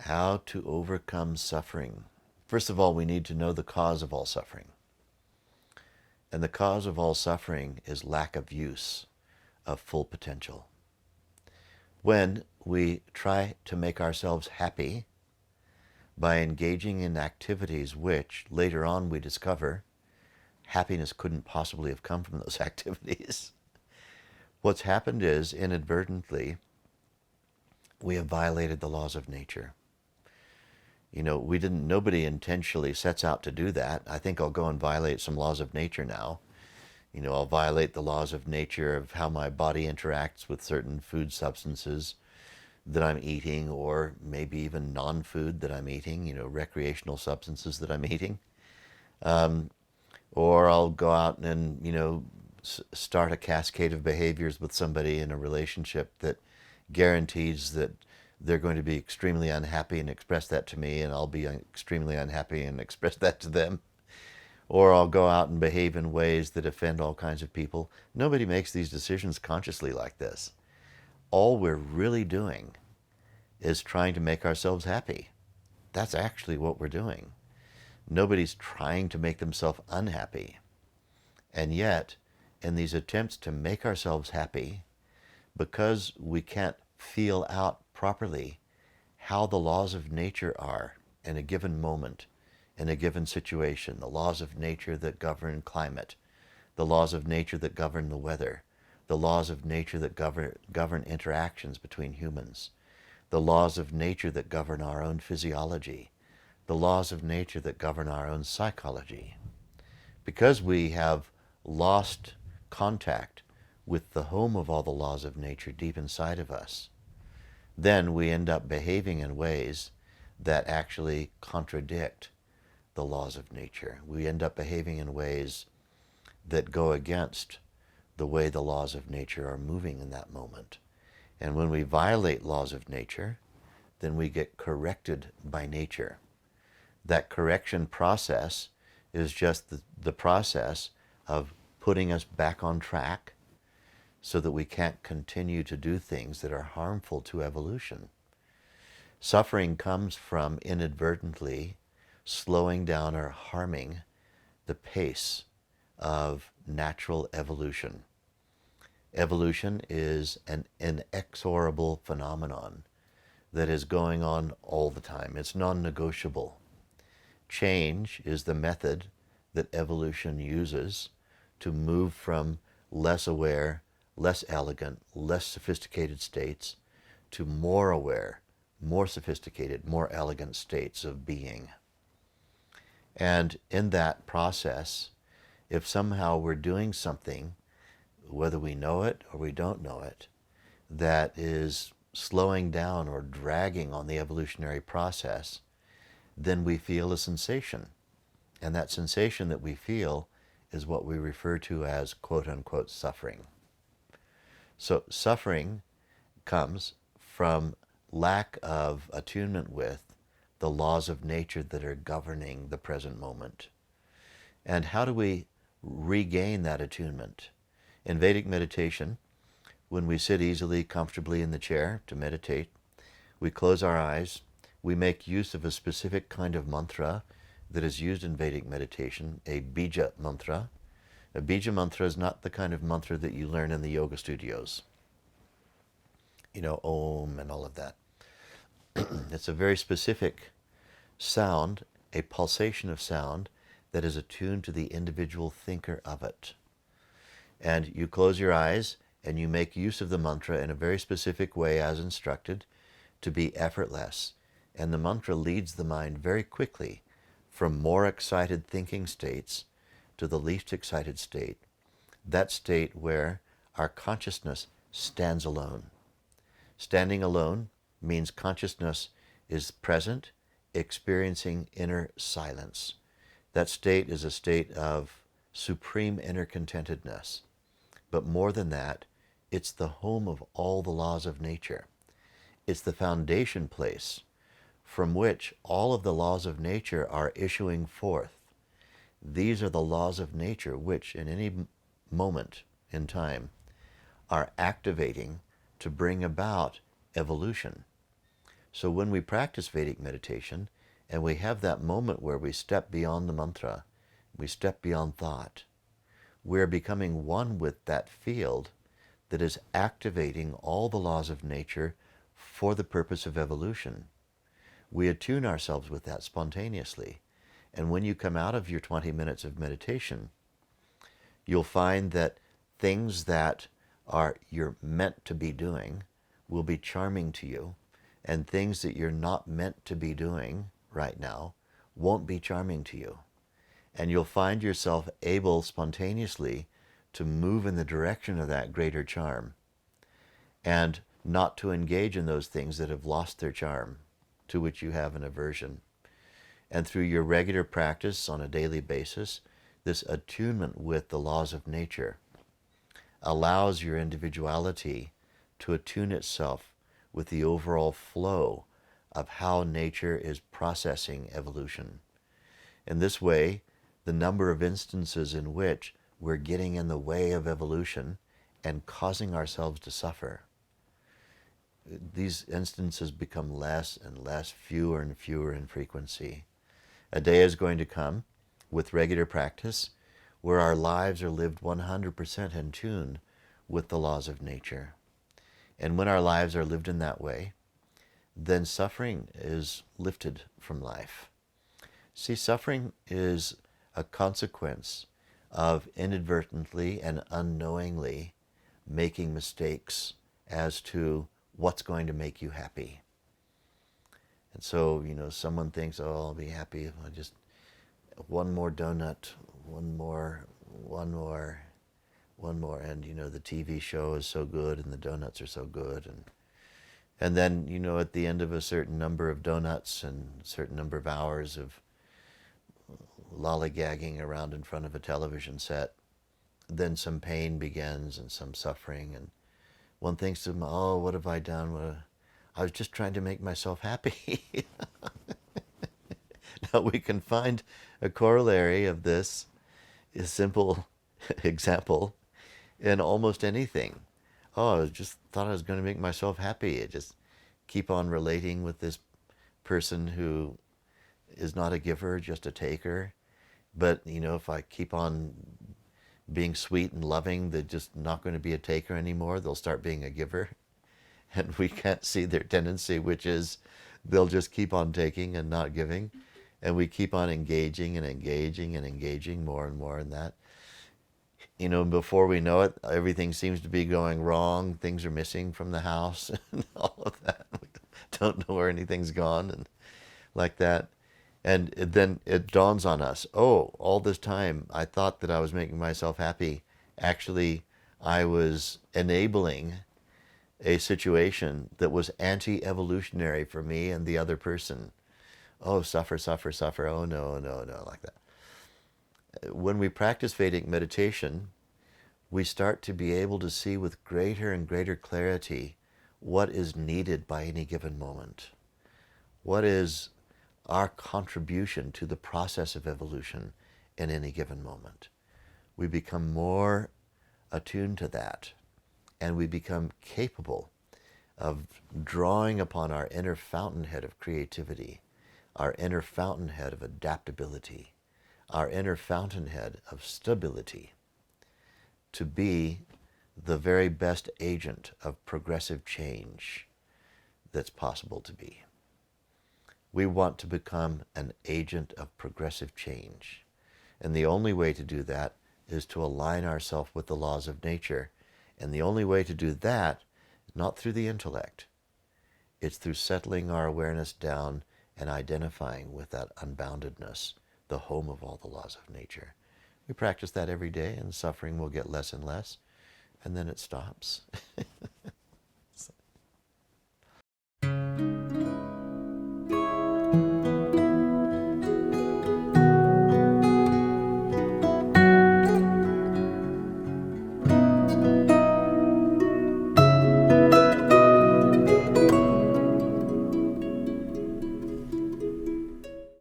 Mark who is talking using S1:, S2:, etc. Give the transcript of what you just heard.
S1: How to overcome suffering. First of all, we need to know the cause of all suffering. And the cause of all suffering is lack of use of full potential. When we try to make ourselves happy by engaging in activities which later on we discover happiness couldn't possibly have come from those activities, what's happened is inadvertently we have violated the laws of nature. Nobody intentionally sets out to do that. I think I'll go and violate some laws of nature now. I'll violate the laws of nature of how my body interacts with certain food substances that I'm eating, or maybe even non-food that I'm eating, recreational substances that I'm eating. Or I'll go out and, start a cascade of behaviors with somebody in a relationship that guarantees that they're going to be extremely unhappy and express that to me, and I'll be extremely unhappy and express that to them. Or I'll go out and behave in ways that offend all kinds of people. Nobody makes these decisions consciously like this. All we're really doing is trying to make ourselves happy. That's actually what we're doing. Nobody's trying to make themselves unhappy. And yet, in these attempts to make ourselves happy, because we can't feel out properly how the laws of nature are in a given moment, in a given situation, the laws of nature that govern climate, the laws of nature that govern the weather, the laws of nature that govern interactions between humans, the laws of nature that govern our own physiology, the laws of nature that govern our own psychology. Because we have lost contact with the home of all the laws of nature deep inside of us, then we end up behaving in ways that actually contradict the laws of nature. We end up behaving in ways that go against the way the laws of nature are moving in that moment. And when we violate laws of nature, then we get corrected by nature. That correction process is just the process of putting us back on track so that we can't continue to do things that are harmful to evolution. Suffering comes from inadvertently slowing down or harming the pace of natural evolution. Evolution is an inexorable phenomenon that is going on all the time. It's non-negotiable. Change is the method that evolution uses to move from less aware, less elegant, less sophisticated states to more aware, more sophisticated, more elegant states of being. And in that process, if somehow we're doing something, whether we know it or we don't know it, that is slowing down or dragging on the evolutionary process, then we feel a sensation. And that sensation that we feel is what we refer to as quote-unquote suffering. So suffering comes from lack of attunement with the laws of nature that are governing the present moment. And how do we regain that attunement? In Vedic meditation, when we sit easily, comfortably in the chair to meditate, we close our eyes, we make use of a specific kind of mantra that is used in Vedic meditation, a bija mantra. A bija mantra is not the kind of mantra that you learn in the yoga studios. Om and all of that. It's a very specific sound, a pulsation of sound that is attuned to the individual thinker of it. And you close your eyes and you make use of the mantra in a very specific way as instructed to be effortless. And the mantra leads the mind very quickly from more excited thinking states to the least excited state, that state where our consciousness stands alone. Standing alone means consciousness is present, experiencing inner silence. That state is a state of supreme inner contentedness. But more than that, it's the home of all the laws of nature. It's the foundation place from which all of the laws of nature are issuing forth. These are the laws of nature which, in any moment in time, are activating to bring about evolution. So when we practice Vedic meditation and we have that moment where we step beyond the mantra, we step beyond thought, we're becoming one with that field that is activating all the laws of nature for the purpose of evolution. We attune ourselves with that spontaneously. And when you come out of your 20 minutes of meditation, you'll find that things that you're meant to be doing will be charming to you, and things that you're not meant to be doing right now won't be charming to you. And you'll find yourself able spontaneously to move in the direction of that greater charm, and not to engage in those things that have lost their charm, to which you have an aversion. And through your regular practice on a daily basis, this attunement with the laws of nature allows your individuality to attune itself with the overall flow of how nature is processing evolution. In this way, the number of instances in which we're getting in the way of evolution and causing ourselves to suffer, these instances become less and less, fewer and fewer in frequency. A day is going to come with regular practice where our lives are lived 100% in tune with the laws of nature. And when our lives are lived in that way, then suffering is lifted from life. See, suffering is a consequence of inadvertently and unknowingly making mistakes as to what's going to make you happy. And so, someone thinks, oh, I'll be happy if I just one more donut, one more. And, the TV show is so good and the donuts are so good. And then, at the end of a certain number of donuts and a certain number of hours of lollygagging around in front of a television set, then some pain begins and some suffering. And one thinks to them, oh, what have I done? I was just trying to make myself happy. Now we can find a corollary of this, a simple example, in almost anything. Oh, I just thought I was going to make myself happy. I just keep on relating with this person who is not a giver, just a taker. But, if I keep on being sweet and loving, they're just not going to be a taker anymore. They'll start being a giver. And we can't see their tendency, which is they'll just keep on taking and not giving. And we keep on engaging and engaging and engaging more and more in that. Before we know it, everything seems to be going wrong. Things are missing from the house and all of that. We don't know where anything's gone and like that. And then it dawns on us, oh, all this time I thought that I was making myself happy. Actually, I was enabling a situation that was anti-evolutionary for me and the other person. Oh, suffer, suffer, suffer. Oh, no, no, no, like that. When we practice Vedic meditation, we start to be able to see with greater and greater clarity what is needed by any given moment. What is our contribution to the process of evolution in any given moment? We become more attuned to that, and we become capable of drawing upon our inner fountainhead of creativity, our inner fountainhead of adaptability, our inner fountainhead of stability, to be the very best agent of progressive change that's possible to be. We want to become an agent of progressive change. And the only way to do that is to align ourselves with the laws of nature. And the only way to do that, not through the intellect, it's through settling our awareness down and identifying with that unboundedness, the home of all the laws of nature. We practice that every day, and suffering will get less and less, and then it stops.